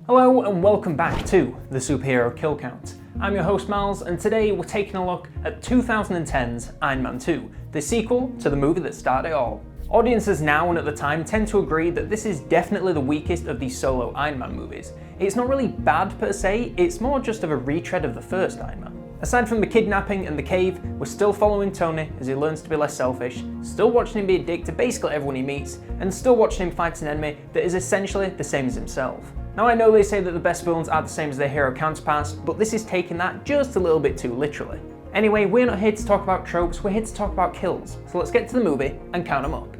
Hello and welcome back to the Superhero Kill Count. I'm your host Miles, and today we're taking a look at 2010's Iron Man 2, the sequel to the movie that started it all. Audiences now and at the time tend to agree that this is definitely the weakest of the solo Iron Man movies. It's not really bad per se, it's more just of a retread of the first Iron Man. Aside from the kidnapping and the cave, we're still following Tony as he learns to be less selfish, still watching him be a dick to basically everyone he meets, and still watching him fight an enemy that is essentially the same as himself. Now I know they say that the best villains are the same as their hero counterparts, but this is taking that just a little bit too literally. Anyway, we're not here to talk about tropes, we're here to talk about kills, so let's get to the movie and count them up.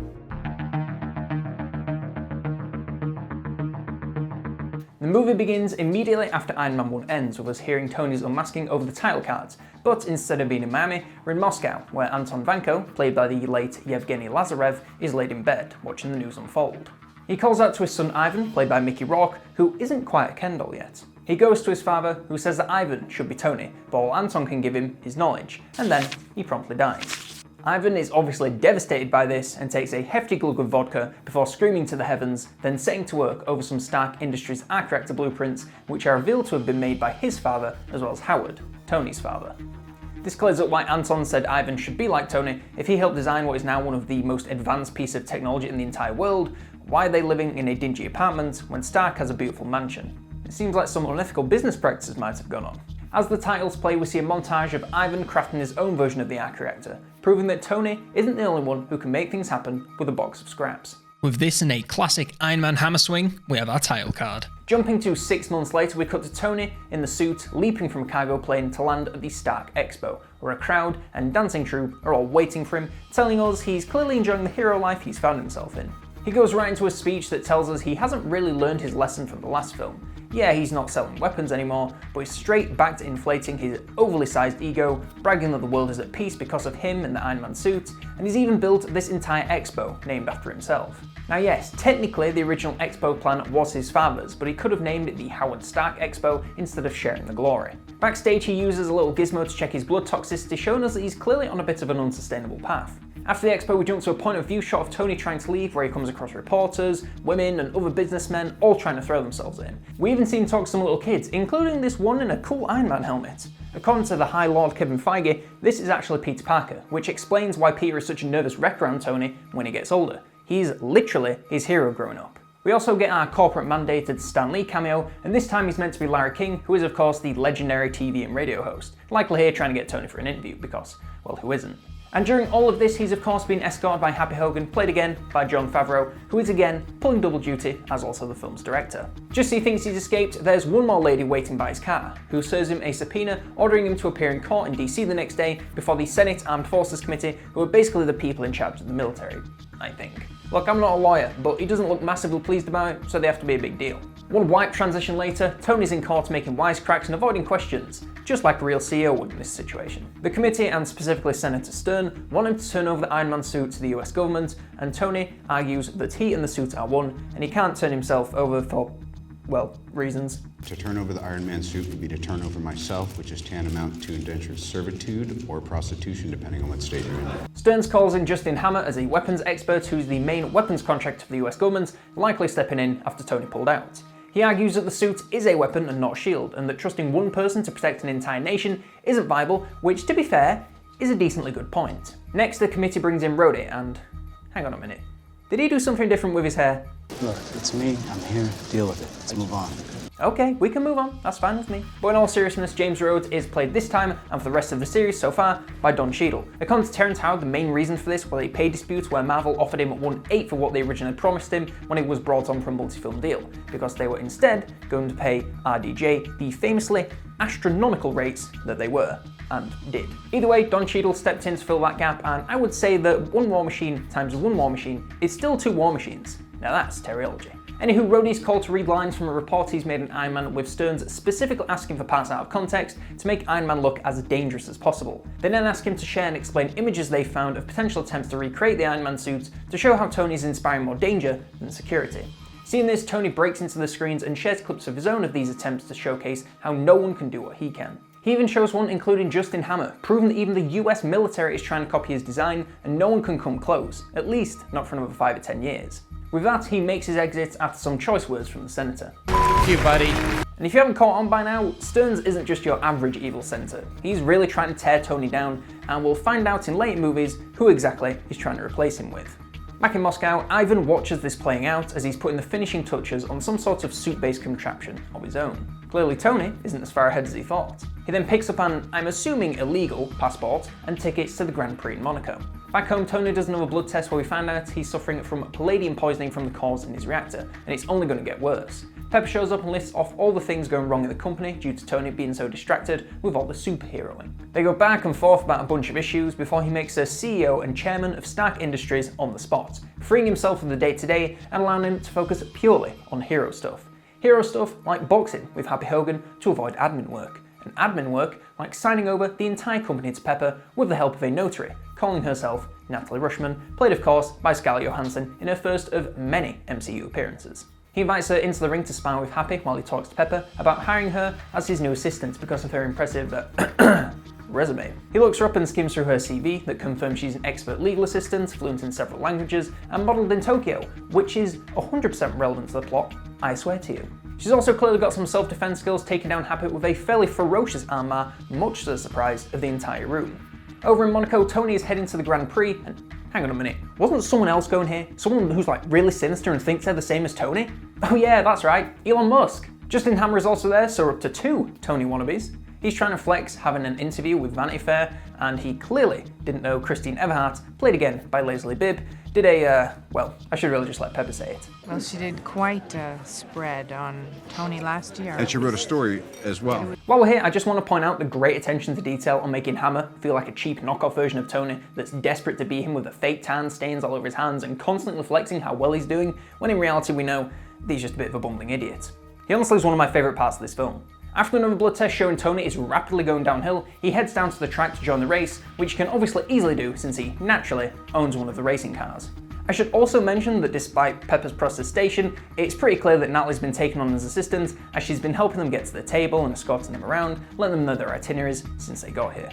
The movie begins immediately after Iron Man 1 ends, with us hearing Tony's unmasking over the title cards, but instead of being in Miami, we're in Moscow, where Anton Vanko, played by the late Yevgeny Lazarev, is laid in bed, watching the news unfold. He calls out to his son Ivan, played by Mickey Rourke, who isn't quite a Ken doll yet. He goes to his father, who says that Ivan should be Tony, but all Anton can give him is knowledge, and then he promptly dies. Ivan is obviously devastated by this and takes a hefty glug of vodka before screaming to the heavens, then setting to work over some Stark Industries arc reactor blueprints, which are revealed to have been made by his father as well as Howard, Tony's father. This clears up why Anton said Ivan should be like Tony if he helped design what is now one of the most advanced pieces of technology in the entire world. Why are they living in a dingy apartment when Stark has a beautiful mansion? It seems like some unethical business practices might have gone on. As the titles play, we see a montage of Ivan crafting his own version of the arc reactor, proving that Tony isn't the only one who can make things happen with a box of scraps. With this and a classic Iron Man hammer swing, we have our title card. Jumping to 6 months later, we cut to Tony in the suit, leaping from a cargo plane to land at the Stark Expo, where a crowd and dancing troupe are all waiting for him, telling us he's clearly enjoying the hero life he's found himself in. He goes right into a speech that tells us he hasn't really learned his lesson from the last film. Yeah, he's not selling weapons anymore, but he's straight back to inflating his overly sized ego, bragging that the world is at peace because of him and the Iron Man suit, and he's even built this entire expo named after himself. Now yes, technically the original expo plan was his father's, but he could have named it the Howard Stark Expo instead of sharing the glory. Backstage he uses a little gizmo to check his blood toxicity, showing us that he's clearly on a bit of an unsustainable path. After the expo, we jump to a point of view shot of Tony trying to leave, where he comes across reporters, women, and other businessmen all trying to throw themselves in. We even see him talk to some little kids, including this one in a cool Iron Man helmet. According to the High Lord Kevin Feige, this is actually Peter Parker, which explains why Peter is such a nervous wreck around Tony when he gets older. He's literally his hero growing up. We also get our corporate mandated Stan Lee cameo, and this time he's meant to be Larry King, who is of course the legendary TV and radio host, likely here trying to get Tony for an interview because, well, who isn't? And during all of this, he's of course been escorted by Happy Hogan, played again by Jon Favreau, who is again pulling double duty as also the film's director. Just as he thinks he's escaped, there's one more lady waiting by his car, who serves him a subpoena ordering him to appear in court in DC the next day before the Senate Armed Forces Committee, who are basically the people in charge of the military, I think. Look, I'm not a lawyer, but he doesn't look massively pleased about it, so they have to be a big deal. One white transition later, Tony's in court making wisecracks and avoiding questions, just like a real CEO would in this situation. The committee, and specifically Senator Stern, want him to turn over the Iron Man suit to the US government, and Tony argues that he and the suit are one, and he can't turn himself over for, well, reasons. To turn over the Iron Man suit would be to turn over myself, which is tantamount to indentured servitude or prostitution, depending on what state you're in. Stearns calls in Justin Hammer as a weapons expert who's the main weapons contractor for the US government, likely stepping in after Tony pulled out. He argues that the suit is a weapon and not a shield, and that trusting one person to protect an entire nation isn't viable, which, to be fair, is a decently good point. Next, the committee brings in Rhodey, and hang on a minute. Did he do something different with his hair? Look, it's me. I'm here. Deal with it. Let's move on. Okay, we can move on. That's fine with me. But in all seriousness, James Rhodes is played this time, and for the rest of the series so far, by Don Cheadle. According to Terrence Howard, the main reason for this was a pay dispute where Marvel offered him 1/8 of what they originally promised him when he was brought on for a multi-film deal, because they were instead going to pay RDJ the famously astronomical rates that they were, and did. Either way, Don Cheadle stepped in to fill that gap, and I would say that one War Machine times one War Machine is still 2 War Machines. Now that's Terriology. Anywho, Rhodey's called to read lines from a report he's made in Iron Man, with Stearns specifically asking for parts out of context to make Iron Man look as dangerous as possible. They then ask him to share and explain images they found of potential attempts to recreate the Iron Man suit to show how Tony is inspiring more danger than security. Seeing this, Tony breaks into the screens and shares clips of his own of these attempts to showcase how no one can do what he can. He even shows one including Justin Hammer, proving that even the US military is trying to copy his design and no one can come close, at least not for another 5 or 10 years. With that, he makes his exit after some choice words from the senator. F you, buddy. And if you haven't caught on by now, Stearns isn't just your average evil senator. He's really trying to tear Tony down, and we'll find out in later movies who exactly he's trying to replace him with. Back in Moscow, Ivan watches this playing out as he's putting the finishing touches on some sort of suit-based contraption of his own. Clearly Tony isn't as far ahead as he thought. He then picks up an, I'm assuming illegal, passport and tickets to the Grand Prix in Monaco. Back home, Tony does another blood test where we find out he's suffering from palladium poisoning from the cores in his reactor, and it's only going to get worse. Pepper shows up and lists off all the things going wrong in the company due to Tony being so distracted with all the superheroing. They go back and forth about a bunch of issues before he makes her CEO and chairman of Stark Industries on the spot, freeing himself from the day-to-day and allowing him to focus purely on hero stuff. Hero stuff like boxing with Happy Hogan to avoid admin work, and admin work like signing over the entire company to Pepper with the help of a notary, calling herself Natalie Rushman, played of course by Scarlett Johansson in her first of many MCU appearances. He invites her into the ring to spar with Happy while he talks to Pepper about hiring her as his new assistant because of her impressive resume. He looks her up and skims through her CV that confirms she's an expert legal assistant, fluent in several languages, and modelled in Tokyo, which is 100% relevant to the plot, I swear to you. She's also clearly got some self-defense skills, taking down Happy with a fairly ferocious armbar, much to the surprise of the entire room. Over in Monaco, Tony is heading to the Grand Prix, and hang on a minute, wasn't someone else going here? Someone who's like really sinister and thinks they're the same as Tony? Oh yeah, that's right, Elon Musk. Justin Hammer is also there, so we're up to 2 Tony wannabes. He's trying to flex having an interview with Vanity Fair, and he clearly didn't know Christine Everhart, played again by Leslie Bibb, did a, well, I should really just let Pepper say it. Well, she did quite a spread on Tony last year. And she wrote a story as well. While we're here, I just want to point out the great attention to detail on making Hammer feel like a cheap knockoff version of Tony that's desperate to be him with the fake tan stains all over his hands and constantly flexing how well he's doing, when in reality we know that he's just a bit of a bumbling idiot. He honestly is one of my favourite parts of this film. After another blood test showing Tony is rapidly going downhill, he heads down to the track to join the race, which he can obviously easily do since he, naturally, owns one of the racing cars. I should also mention that despite Pepper's protestation, it's pretty clear that Natalie's been taken on as assistant, as she's been helping them get to the table and escorting them around, letting them know their itineraries since they got here.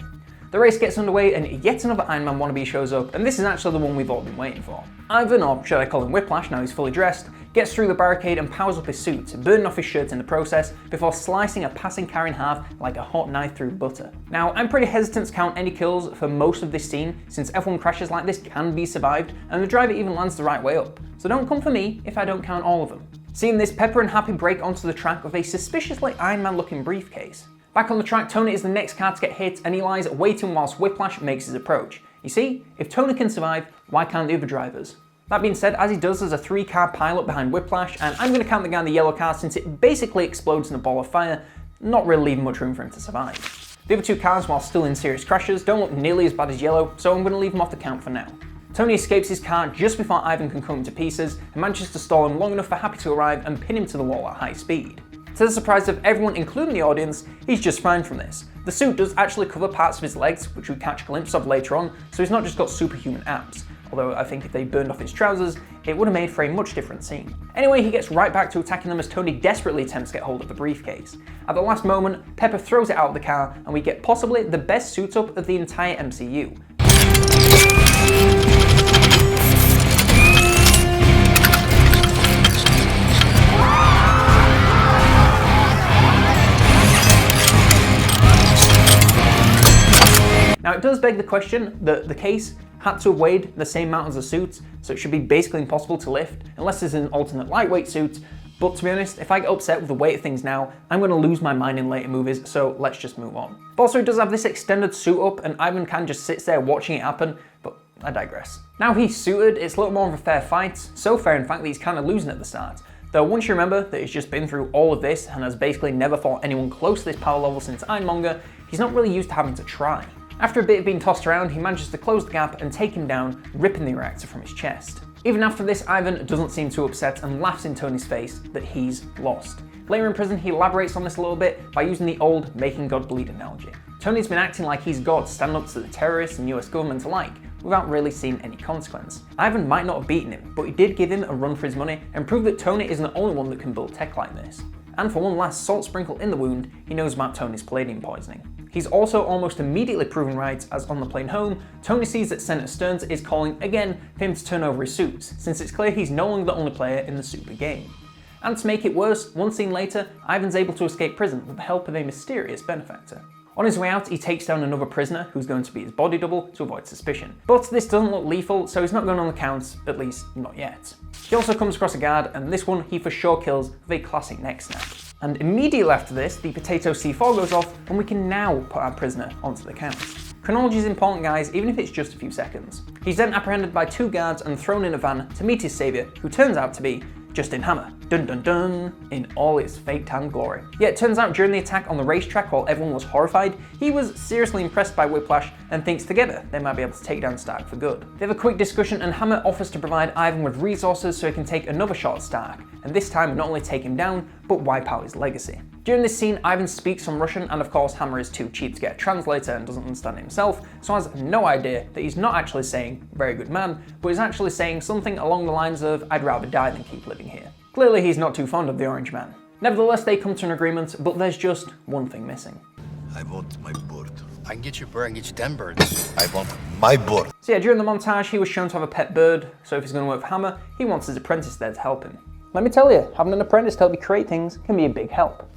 The race gets underway and yet another Iron Man wannabe shows up, and this is actually the one we've all been waiting for. Ivan, or should I call him Whiplash now he's fully dressed, gets through the barricade and powers up his suit, burning off his shirt in the process before slicing a passing car in half like a hot knife through butter. Now, I'm pretty hesitant to count any kills for most of this scene since F1 crashes like this can be survived and the driver even lands the right way up, so don't come for me if I don't count all of them. Seeing this, Pepper and Happy break onto the track with a suspiciously Iron Man looking briefcase. Back on the track, Tony is the next car to get hit and he lies waiting whilst Whiplash makes his approach. You see, if Tony can survive, why can't the other drivers? That being said, as he does, there's a 3-car pileup behind Whiplash, and I'm going to count the guy in the yellow car since it basically explodes in a ball of fire, not really leaving much room for him to survive. The other 2 cars, while still in serious crashes, don't look nearly as bad as yellow, so I'm going to leave them off the count for now. Tony escapes his car just before Ivan can come to pieces, and manages to stall him long enough for Happy to arrive and pin him to the wall at high speed. To the surprise of everyone, including the audience, he's just fine from this. The suit does actually cover parts of his legs, which we catch a glimpse of later on, so he's not just got superhuman abs. Although I think if they burned off his trousers, it would have made for a much different scene. Anyway, he gets right back to attacking them as Tony desperately attempts to get hold of the briefcase. At the last moment, Pepper throws it out of the car, and we get possibly the best suit-up of the entire MCU. Now it does beg the question that the case had to have weighed the same amount as the suit, so it should be basically impossible to lift, unless there's an alternate lightweight suit, but to be honest, if I get upset with the weight of things now, I'm going to lose my mind in later movies, so let's just move on. But also it does have this extended suit up, and Ivan Khan just sits there watching it happen, but I digress. Now he's suited, it's a little more of a fair fight, so fair in fact that he's kind of losing at the start. Though once you remember that he's just been through all of this and has basically never fought anyone close to this power level since Ironmonger, he's not really used to having to try. After a bit of being tossed around, he manages to close the gap and take him down, ripping the reactor from his chest. Even after this, Ivan doesn't seem too upset and laughs in Tony's face that he's lost. Later in prison, he elaborates on this a little bit by using the old making God bleed analogy. Tony's been acting like he's God, standing up to the terrorists and US government alike, without really seeing any consequence. Ivan might not have beaten him, but he did give him a run for his money and prove that Tony isn't the only one that can build tech like this. And for one last salt sprinkle in the wound, he knows about Tony's palladium poisoning. He's also almost immediately proven right, as on the plane home, Tony sees that Senator Stearns is calling again for him to turn over his suits, since it's clear he's no longer the only player in the super game. And to make it worse, one scene later, Ivan's able to escape prison with the help of a mysterious benefactor. On his way out, he takes down another prisoner who's going to be his body double to avoid suspicion. But this doesn't look lethal, so he's not going on the count, at least not yet. He also comes across a guard, and this one he for sure kills with a classic neck snap. And immediately after this, the potato C4 goes off, and we can now put our prisoner onto the count. Chronology is important, guys, even if it's just a few seconds. He's then apprehended by 2 guards and thrown in a van to meet his saviour, who turns out to be Justin Hammer, dun dun dun, in all its fake tan glory. Yet it turns out during the attack on the racetrack while everyone was horrified, he was seriously impressed by Whiplash and thinks together they might be able to take down Stark for good. They have a quick discussion and Hammer offers to provide Ivan with resources so he can take another shot at Stark, and this time not only take him down, but wipe out his legacy. During this scene, Ivan speaks some Russian, and of course Hammer is too cheap to get a translator and doesn't understand it himself, so has no idea that he's not actually saying "very good man," but is actually saying something along the lines of "I'd rather die than keep living here." Clearly he's not too fond of the Orange Man. Nevertheless, they come to an agreement, but there's just one thing missing. I want my bird. I can get you a bird, I can get you 10 birds. I want my bird. So yeah, during the montage, he was shown to have a pet bird, so if he's going to work for Hammer, he wants his apprentice there to help him. Let me tell you, having an apprentice to help you create things can be a big help.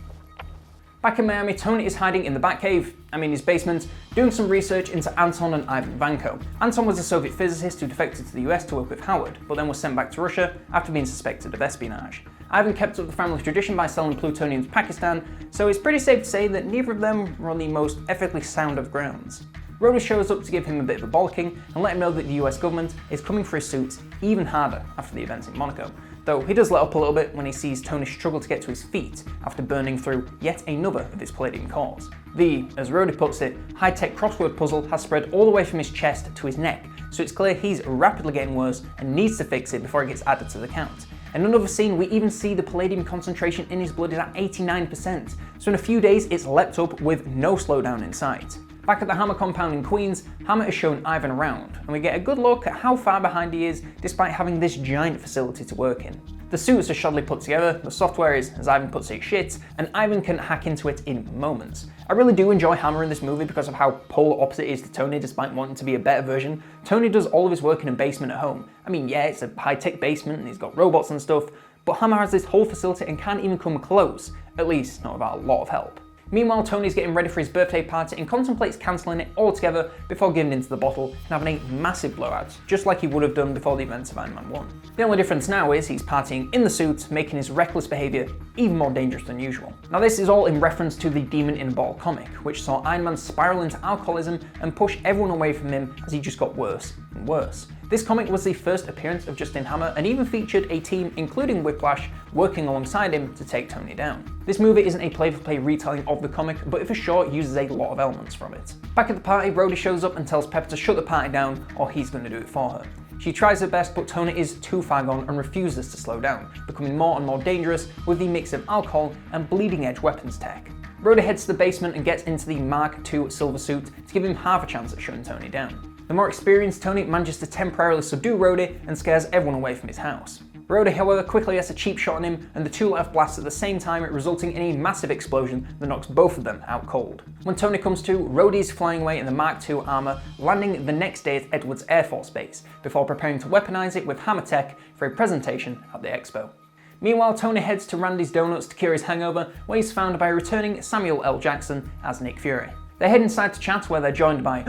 Back in Miami, Tony is hiding in the Batcave, his basement, doing some research into Anton and Ivan Vanko. Anton was a Soviet physicist who defected to the US to work with Howard, but then was sent back to Russia after being suspected of espionage. Ivan kept up the family tradition by selling plutonium to Pakistan, so it's pretty safe to say that neither of them were on the most ethically sound of grounds. Rhodey shows up to give him a bit of a bollocking and let him know that the US government is coming for his suits even harder after the events in Monaco. Though he does let up a little bit when he sees Tony struggle to get to his feet after burning through yet another of his palladium cores. The, as Rhodey puts it, high-tech crossword puzzle has spread all the way from his chest to his neck, so it's clear he's rapidly getting worse and needs to fix it before it gets added to the count. In another scene, we even see the palladium concentration in his blood is at 89%, so in a few days it's leapt up with no slowdown in sight. Back at the Hammer compound in Queens, Hammer is shown Ivan around, and we get a good look at how far behind he is despite having this giant facility to work in. The suits are shoddily put together, the software is, as Ivan puts it, shit, and Ivan can hack into it in moments. I really do enjoy Hammer in this movie because of how polar opposite it is to Tony despite wanting to be a better version. Tony does all of his work in a basement at home. Yeah, it's a high-tech basement and he's got robots and stuff, but Hammer has this whole facility and can't even come close, at least not without a lot of help. Meanwhile, Tony's getting ready for his birthday party and contemplates cancelling it altogether before giving into the bottle and having a massive blowout, just like he would have done before the events of Iron Man 1. The only difference now is he's partying in the suit, making his reckless behaviour even more dangerous than usual. Now this is all in reference to the Demon in a Bottle comic, which saw Iron Man spiral into alcoholism and push everyone away from him as he just got worse and worse. This comic was the first appearance of Justin Hammer and even featured a team including Whiplash working alongside him to take Tony down. This movie isn't a play-for-play retelling of the comic, but for sure uses a lot of elements from it. Back at the party, Rhodey shows up and tells Pepper to shut the party down or he's going to do it for her. She tries her best, but Tony is too far gone and refuses to slow down, becoming more and more dangerous with the mix of alcohol and bleeding-edge weapons tech. Rhodey heads to the basement and gets into the Mark II silver suit to give him half a chance at shutting Tony down. The more experienced Tony manages to temporarily subdue Rhodey and scares everyone away from his house. Rhodey, however, quickly gets a cheap shot on him and the two let off blasts at the same time, resulting in a massive explosion that knocks both of them out cold. When Tony comes to, Rhodey's flying away in the Mark II armor, landing the next day at Edwards Air Force Base, before preparing to weaponize it with Hammer Tech for a presentation at the expo. Meanwhile, Tony heads to Randy's Donuts to cure his hangover, where he's found by returning Samuel L. Jackson as Nick Fury. They head inside to chat where they're joined by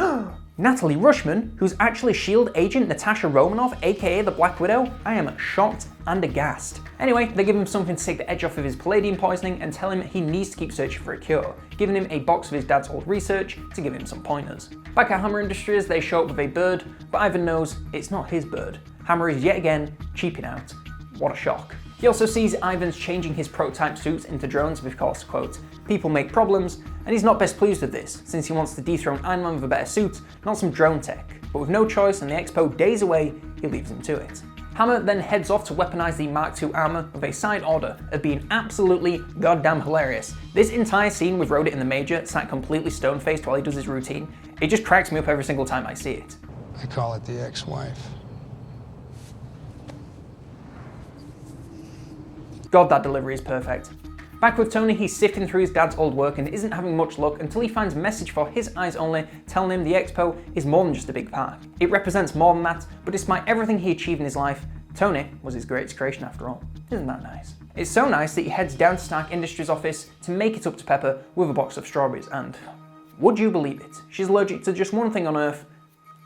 Natalie Rushman, who's actually S.H.I.E.L.D. agent Natasha Romanoff, aka the Black Widow. I am shocked and aghast. Anyway, they give him something to take the edge off of his palladium poisoning and tell him he needs to keep searching for a cure, giving him a box of his dad's old research to give him some pointers. Back at Hammer Industries, they show up with a bird, but Ivan knows it's not his bird. Hammer is yet again cheaping out. What a shock. He also sees Ivan's changing his prototype suits into drones because, quote, people make problems, and he's not best pleased with this, since he wants to dethrone Iron Man with a better suit, not some drone tech. But with no choice and the expo days away, he leaves him to it. Hammer then heads off to weaponize the Mark II armor with a side order of being absolutely goddamn hilarious. This entire scene with Rhodey and the Major sat completely stone-faced while he does his routine. It just cracks me up every single time I see it. I call it the ex-wife. God, that delivery is perfect. Back with Tony, he's sifting through his dad's old work and isn't having much luck until he finds a message for his eyes only telling him the expo is more than just a big park. It represents more than that, but despite everything he achieved in his life, Tony was his greatest creation after all. Isn't that nice? It's so nice that he heads down to Stark Industries' office to make it up to Pepper with a box of strawberries, and would you believe it? She's allergic to just one thing on Earth.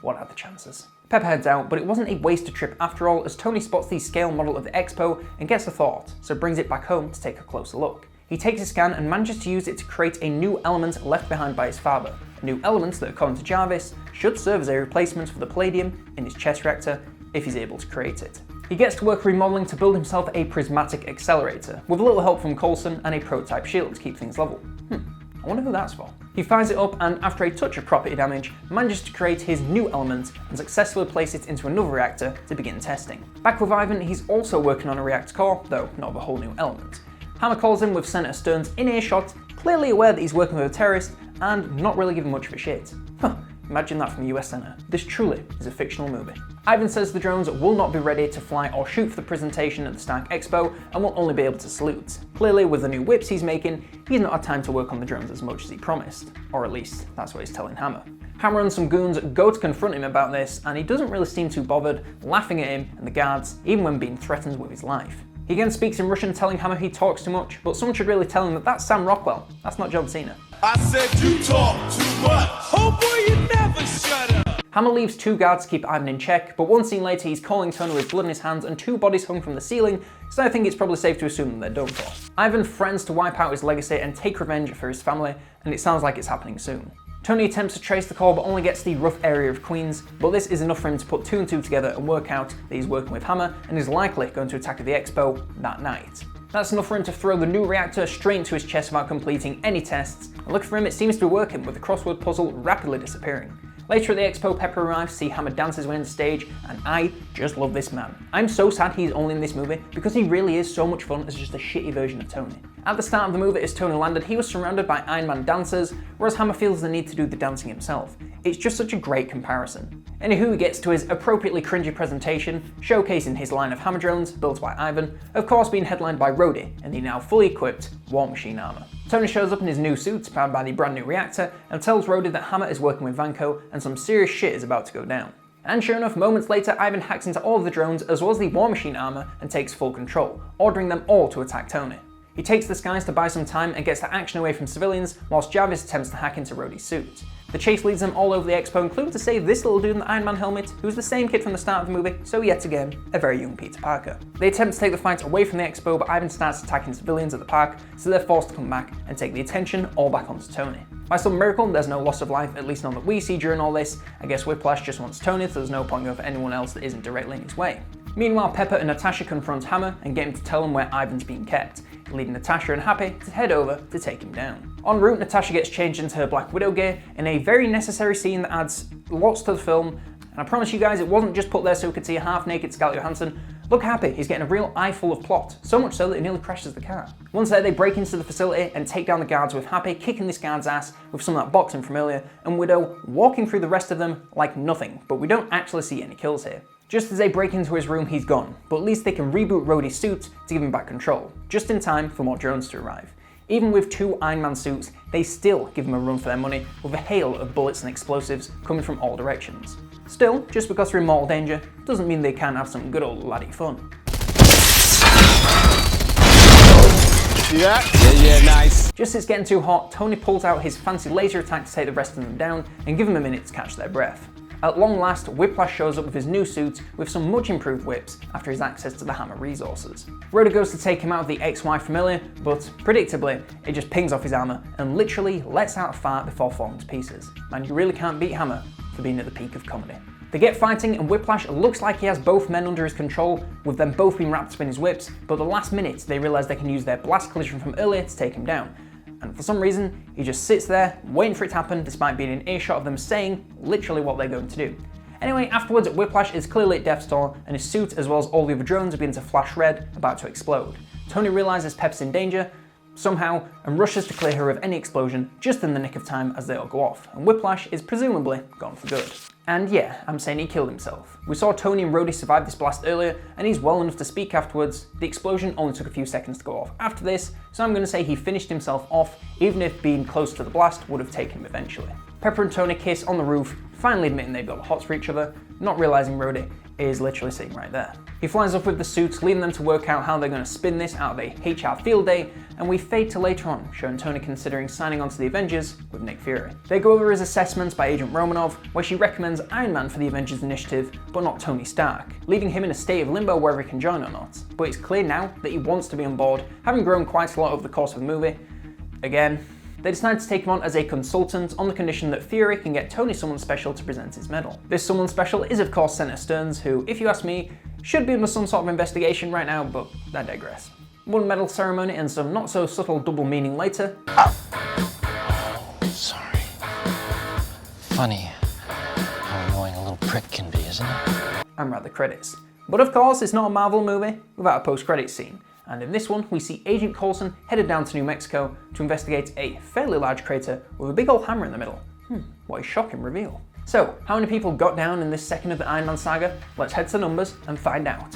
What are the chances? Pepper heads out, but it wasn't a wasted trip after all, as Tony spots the scale model of the Expo and gets a thought, so brings it back home to take a closer look. He takes a scan and manages to use it to create a new element left behind by his father. A new element that, according to Jarvis, should serve as a replacement for the palladium in his chest reactor if he's able to create it. He gets to work remodeling to build himself a prismatic accelerator, with a little help from Coulson and a prototype shield to keep things level. I wonder who that's for. He fires it up and, after a touch of property damage, manages to create his new element and successfully place it into another reactor to begin testing. Back with Ivan, he's also working on a reactor core, though not of a whole new element. Hammer calls him with Senator Stearns in earshot, clearly aware that he's working with a terrorist and not really giving much of a shit. Imagine that from the US Senator. This truly is a fictional movie. Ivan says the drones will not be ready to fly or shoot for the presentation at the Stark Expo and will only be able to salute. Clearly, with the new whips he's making, he's not had time to work on the drones as much as he promised. Or at least, that's what he's telling Hammer. Hammer and some goons go to confront him about this, and he doesn't really seem too bothered, laughing at him and the guards, even when being threatened with his life. He again speaks in Russian, telling Hammer he talks too much, but someone should really tell him that that's Sam Rockwell, that's not John Cena. I said you talk too much. Oh boy, you never shut up. Hammer leaves 2 guards to keep Ivan in check, but one scene later he's calling Tony with blood in his hands and 2 bodies hung from the ceiling, so I think it's probably safe to assume that they're done for. Ivan threatens to wipe out his legacy and take revenge for his family, and it sounds like it's happening soon. Tony attempts to trace the call but only gets the rough area of Queens, but this is enough for him to put 2 and 2 together and work out that he's working with Hammer and is likely going to attack at the Expo that night. That's enough for him to throw the new reactor straight into his chest without completing any tests, and lucky for him it seems to be working, with the crossword puzzle rapidly disappearing. Later at the Expo, Pepper arrives to see Hammer dance his way on stage, and I just love this man. I'm so sad he's only in this movie, because he really is so much fun as just a shitty version of Tony. At the start of the movie, as Tony landed, he was surrounded by Iron Man dancers, whereas Hammer feels the need to do the dancing himself. It's just such a great comparison. Anywho, he gets to his appropriately cringy presentation, showcasing his line of hammer drones built by Ivan, of course being headlined by Rhodey in the now fully equipped War Machine armor. Tony shows up in his new suit, powered by the brand new reactor, and tells Rhodey that Hammer is working with Vanko and some serious shit is about to go down. And sure enough, moments later, Ivan hacks into all of the drones as well as the War Machine armor and takes full control, ordering them all to attack Tony. He takes the skies to buy some time and gets the action away from civilians, whilst Jarvis attempts to hack into Rhodey's suit. The chase leads them all over the Expo, including to save this little dude in the Iron Man helmet, who's the same kid from the start of the movie, so yet again, a very young Peter Parker. They attempt to take the fight away from the Expo, but Ivan starts attacking civilians at the park, so they're forced to come back and take the attention all back onto Tony. By some miracle, there's no loss of life, at least none that we see during all this. I guess Whiplash just wants Tony, so there's no point going for anyone else that isn't directly in his way. Meanwhile, Pepper and Natasha confront Hammer and get him to tell him where Ivan's being kept, leading Natasha and Happy to head over to take him down. En route, Natasha gets changed into her Black Widow gear in a very necessary scene that adds lots to the film, and I promise you guys it wasn't just put there so we could see a half-naked Scarlett Johansson. Look Happy, he's getting a real eye full of plot, so much so that it nearly crashes the car. Once there, they break into the facility and take down the guards, with Happy kicking this guard's ass with some of that boxing from earlier, and Widow walking through the rest of them like nothing, but we don't actually see any kills here. Just as they break into his room, he's gone, but at least they can reboot Rhodey's suit to give him back control, just in time for more drones to arrive. Even with 2 Iron Man suits, they still give him a run for their money with a hail of bullets and explosives coming from all directions. Still, just because they're in mortal danger doesn't mean they can't have some good old laddie fun. See that? Yeah, nice. Just as it's getting too hot, Tony pulls out his fancy laser attack to take the rest of them down and give them a minute to catch their breath. At long last, Whiplash shows up with his new suit with some much improved whips after his access to the Hammer resources. Rhoda goes to take him out of the ex-wife familiar, but predictably, it just pings off his armor and literally lets out a fart before falling to pieces. Man, you really can't beat Hammer for being at the peak of comedy. They get fighting and Whiplash looks like he has both men under his control, with them both being wrapped up in his whips, but at the last minute they realise they can use their blast collision from earlier to take him down. And for some reason, he just sits there, waiting for it to happen despite being in earshot of them saying literally what they're going to do. Anyway, afterwards, Whiplash is clearly at death's door, and his suit, as well as all the other drones, begin to flash red, about to explode. Tony realises Pep's in danger, somehow, and rushes to clear her of any explosion, just in the nick of time as they all go off, and Whiplash is presumably gone for good. And yeah, I'm saying he killed himself. We saw Tony and Rhodey survive this blast earlier, and he's well enough to speak afterwards. The explosion only took a few seconds to go off after this, so I'm going to say he finished himself off, even if being close to the blast would have taken him eventually. Pepper and Tony kiss on the roof, finally admitting they've got the hots for each other, not realising Rhodey is literally sitting right there. He flies up with the suits, leading them to work out how they're going to spin this out of a HR field day, and we fade to later on, showing Tony considering signing on to the Avengers with Nick Fury. They go over his assessments by Agent Romanov, where she recommends Iron Man for the Avengers initiative, but not Tony Stark, leaving him in a state of limbo whether he can join or not. But it's clear now that he wants to be on board, having grown quite a lot over the course of the movie. Again, they decide to take him on as a consultant on the condition that Fury can get Tony someone special to present his medal. This someone special is of course Senator Stearns, who, if you ask me, should be under some sort of investigation right now, but I digress. One medal ceremony and some not so subtle double meaning later. Sorry. Funny how annoying a little prick can be, isn't it? And rather credits. But of course, it's not a Marvel movie without a post-credits scene. And in this one, we see Agent Coulson headed down to New Mexico to investigate a fairly large crater with a big old hammer in the middle. What a shocking reveal. So, how many people got down in this second of the Iron Man saga? Let's head to the numbers and find out.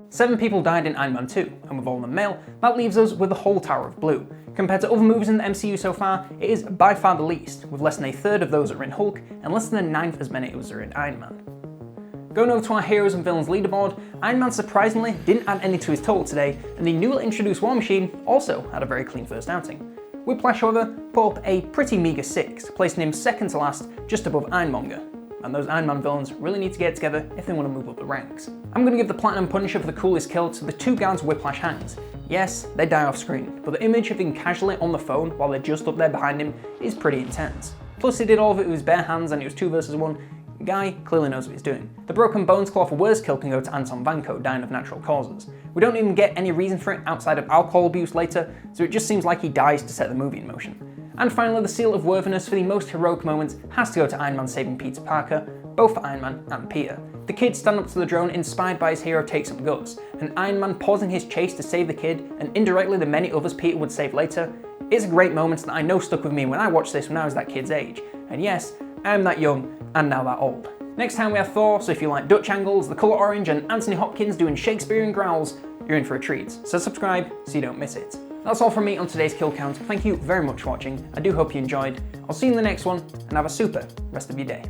Seven people died in Iron Man 2, and with all of them male, that leaves us with the whole Tower of Blue. Compared to other movies in the MCU so far, it is by far the least, with less than a third of those that are in Hulk, and less than a ninth as many as are in Iron Man. Going over to our heroes and villains leaderboard, Iron Man surprisingly didn't add any to his total today, and the newly introduced War Machine also had a very clean first outing. Whiplash, however, put up a pretty meagre 6, placing him second to last, just above Ironmonger. And those Iron Man villains really need to get together if they want to move up the ranks. I'm going to give the Platinum Punisher for the coolest kill to the two guards Whiplash hangs. Yes, they die off screen, but the image of him casually on the phone while they're just up there behind him is pretty intense. Plus he did all of it with his bare hands and it was 2 versus 1. Guy clearly knows what he's doing. The Broken Bones Claw for worst kill can go to Anton Vanko, dying of natural causes. We don't even get any reason for it outside of alcohol abuse later, so it just seems like he dies to set the movie in motion. And finally, the Seal of Worthiness for the most heroic moment has to go to Iron Man saving Peter Parker, both for Iron Man and Peter. The kid stand up to the drone inspired by his hero Take Some Guts, and Iron Man pausing his chase to save the kid, and indirectly the many others Peter would save later. It's a great moment that I know stuck with me when I watched this when I was that kid's age. And yes, I am that young and now that old. Next time we have Thor, so if you like Dutch angles, the colour orange, and Anthony Hopkins doing Shakespearean growls, you're in for a treat. So subscribe so you don't miss it. That's all from me on today's kill count. Thank you very much for watching. I do hope you enjoyed. I'll see you in the next one, and have a super rest of your day.